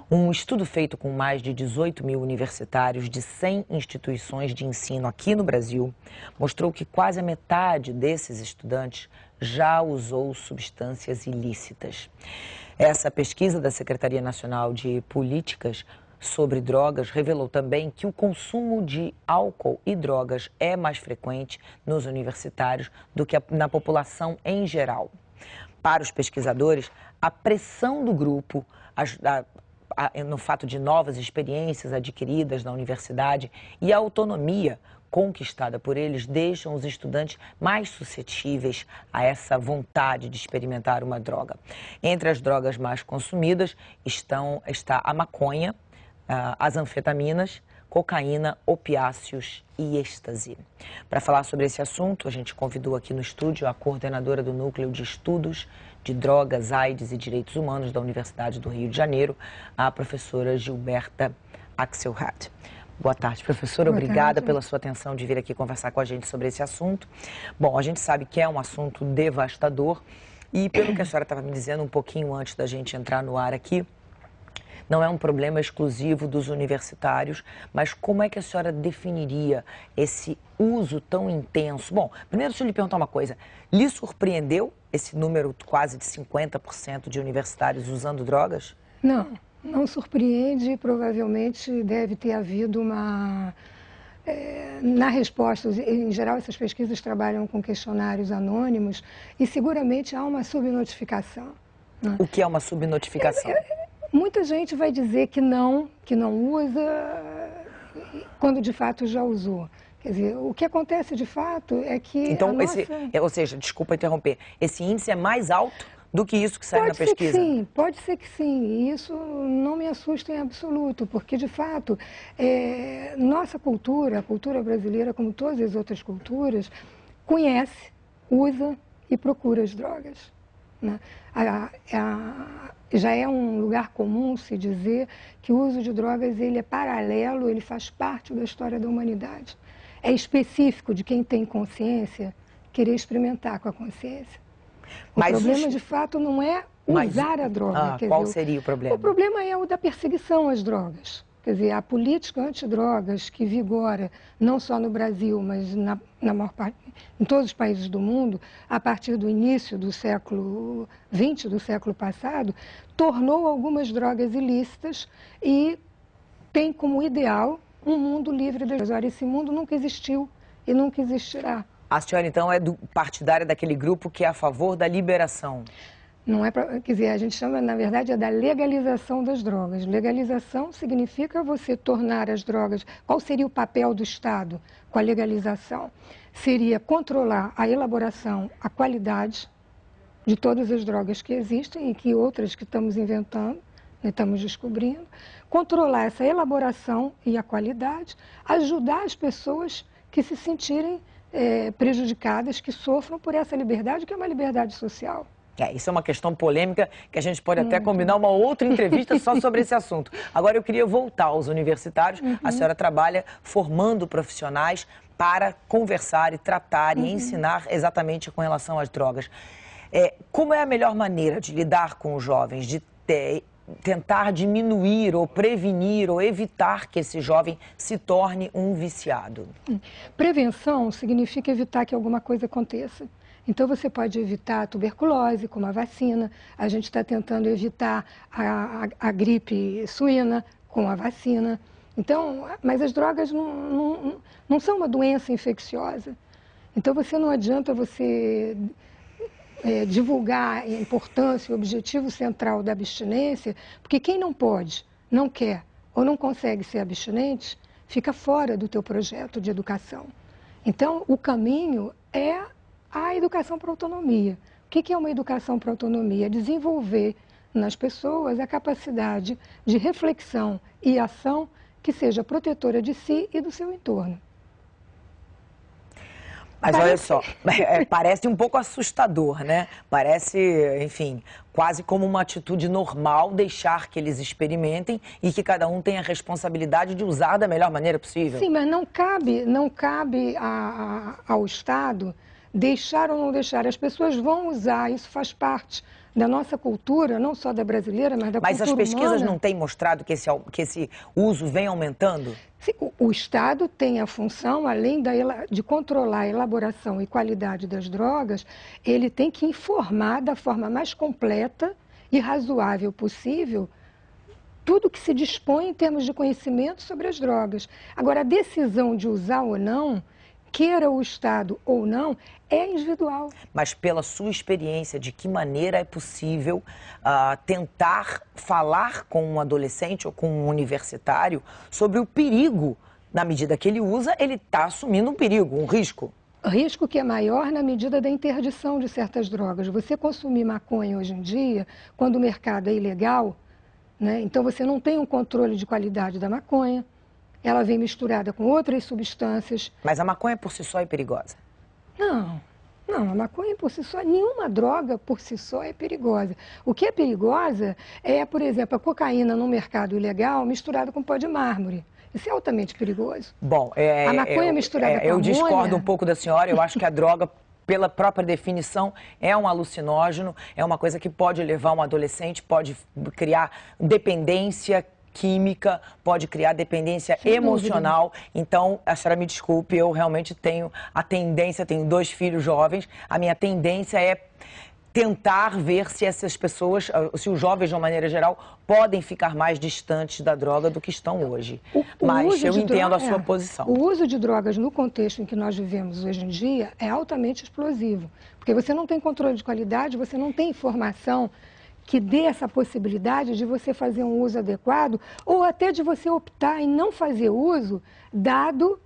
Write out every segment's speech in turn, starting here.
Um estudo feito com mais de 18 mil universitários de 100 instituições de ensino aqui no Brasil mostrou que quase a metade desses estudantes já usou substâncias ilícitas. Essa pesquisa da Secretaria Nacional de Políticas sobre Drogas revelou também que o consumo de álcool e drogas é mais frequente nos universitários do que na população em geral. Para os pesquisadores, a pressão do grupo no fato de novas experiências adquiridas na universidade e a autonomia conquistada por eles deixam os estudantes mais suscetíveis a essa vontade de experimentar uma droga. Entre as drogas mais consumidas está a maconha, as anfetaminas, cocaína, opiáceos e êxtase. Para falar sobre esse assunto, a gente convidou aqui no estúdio a coordenadora do Núcleo de Estudos de Drogas, AIDS e Direitos Humanos da Universidade do Rio de Janeiro, a professora Gilberta Axelrad. Boa tarde, professora. Obrigada pela sua atenção de vir aqui conversar com a gente sobre esse assunto. Bom, a gente sabe que é um assunto devastador e, pelo que a senhora estava me dizendo um pouquinho antes da gente entrar no ar aqui, não é um problema exclusivo dos universitários, mas como é que a senhora definiria esse uso tão intenso? Bom, primeiro deixa eu lhe perguntar uma coisa. Lhe surpreendeu esse número quase de 50% de universitários usando drogas? Não surpreende. Provavelmente deve ter havido uma... na resposta, em geral, essas pesquisas trabalham com questionários anônimos e seguramente há uma subnotificação. Né? O que é uma subnotificação? Muita gente vai dizer que não usa, quando de fato já usou. Quer dizer, o que acontece de fato é que então, ou seja, desculpa interromper, esse índice é mais alto do que isso que sai na pesquisa? Pode ser que sim. E isso não me assusta em absoluto, porque de fato, nossa cultura, a cultura brasileira, como todas as outras culturas, conhece, usa e procura as drogas. Né? Já é um lugar comum se dizer que o uso de drogas ele é paralelo, ele faz parte da história da humanidade. É específico de quem tem consciência querer experimentar com a consciência. O problema, de fato, não é usar a droga. Qual seria o problema? O problema é o da perseguição às drogas. Quer dizer, a política antidrogas que vigora, não só no Brasil, mas na maior parte, em todos os países do mundo, a partir do início do século XX, do século passado, tornou algumas drogas ilícitas e tem como ideal um mundo livre das drogas. Ora, esse mundo nunca existiu e nunca existirá. A senhora, então, é partidária daquele grupo que é a favor da liberação? Não é quer dizer, a gente chama, na verdade, é da legalização das drogas. Legalização significa você tornar as drogas... Qual seria o papel do Estado com a legalização? Seria controlar a elaboração, a qualidade de todas as drogas que existem e que outras que estamos inventando, né, estamos descobrindo. Controlar essa elaboração e a qualidade, ajudar as pessoas que se sentirem prejudicadas, que sofram por essa liberdade, que é uma liberdade social. Isso é uma questão polêmica que a gente pode até combinar uma outra entrevista só sobre esse assunto. Agora eu queria voltar aos universitários. A senhora trabalha formando profissionais para conversar e tratar e ensinar exatamente com relação às drogas. Como é a melhor maneira de lidar com os jovens, de tentar diminuir ou prevenir ou evitar que esse jovem se torne um viciado? Prevenção significa evitar que alguma coisa aconteça. Então, você pode evitar a tuberculose com uma vacina. A gente está tentando evitar a gripe suína com a vacina. Então, mas as drogas não são uma doença infecciosa. Então, não adianta você divulgar a importância, o objetivo central da abstinência, porque quem não pode, não quer ou não consegue ser abstinente, fica fora do teu projeto de educação. Então, o caminho é a educação para a autonomia. O que é uma educação para a autonomia? É desenvolver nas pessoas a capacidade de reflexão e ação que seja protetora de si e do seu entorno. Mas olha só, parece um pouco assustador, né? Parece, enfim, quase como uma atitude normal deixar que eles experimentem e que cada um tenha a responsabilidade de usar da melhor maneira possível. Sim, mas não cabe ao Estado deixar ou não deixar. As pessoas vão usar, isso faz parte da nossa cultura, não só da brasileira, mas da cultura humana. Mas as pesquisas não têm mostrado que esse uso vem aumentando? Sim, o Estado tem a função, além de controlar a elaboração e qualidade das drogas, ele tem que informar da forma mais completa e razoável possível tudo que se dispõe em termos de conhecimento sobre as drogas. Agora, a decisão de usar ou não, queira o Estado ou não, é individual. Mas pela sua experiência, de que maneira é possível tentar falar com um adolescente ou com um universitário sobre o perigo? Na medida que ele usa, ele está assumindo um perigo, um risco. Risco que é maior na medida da interdição de certas drogas. Você consumir maconha hoje em dia, quando o mercado é ilegal, né? Então você não tem um controle de qualidade da maconha, ela vem misturada com outras substâncias. Mas a maconha por si só é perigosa? Não, a maconha por si só, nenhuma droga por si só é perigosa. O que é perigosa é, por exemplo, a cocaína no mercado ilegal misturada com pó de mármore. Isso é altamente perigoso. Bom, a maconha misturada com eu amônia... discordo um pouco da senhora, eu acho que a droga, pela própria definição, é um alucinógeno, é uma coisa que pode levar um adolescente, pode criar dependência química, pode criar dependência emocional. Então, a senhora me desculpe, eu realmente tenho a tendência, tenho 2 filhos jovens, a minha tendência é tentar ver se essas pessoas, se os jovens de uma maneira geral, podem ficar mais distantes da droga do que estão hoje. Mas eu entendo a sua posição. O uso de drogas no contexto em que nós vivemos hoje em dia é altamente explosivo, porque você não tem controle de qualidade, você não tem informação que dê essa possibilidade de você fazer um uso adequado ou até de você optar em não fazer uso, dado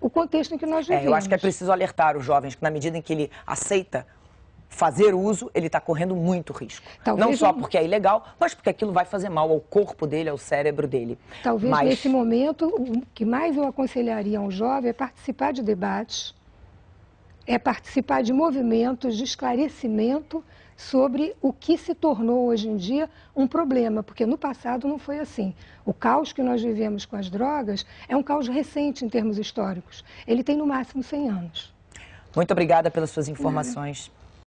o contexto em que nós vivemos. Eu acho que é preciso alertar os jovens que, na medida em que ele aceita fazer uso, ele está correndo muito risco. Não só porque é ilegal, mas porque aquilo vai fazer mal ao corpo dele, ao cérebro dele. Talvez nesse momento, o que mais eu aconselharia a um jovem é participar de debates, é participar de movimentos de esclarecimento sobre o que se tornou hoje em dia um problema, porque no passado não foi assim. O caos que nós vivemos com as drogas é um caos recente em termos históricos. Ele tem no máximo 100 anos. Muito obrigada pelas suas informações.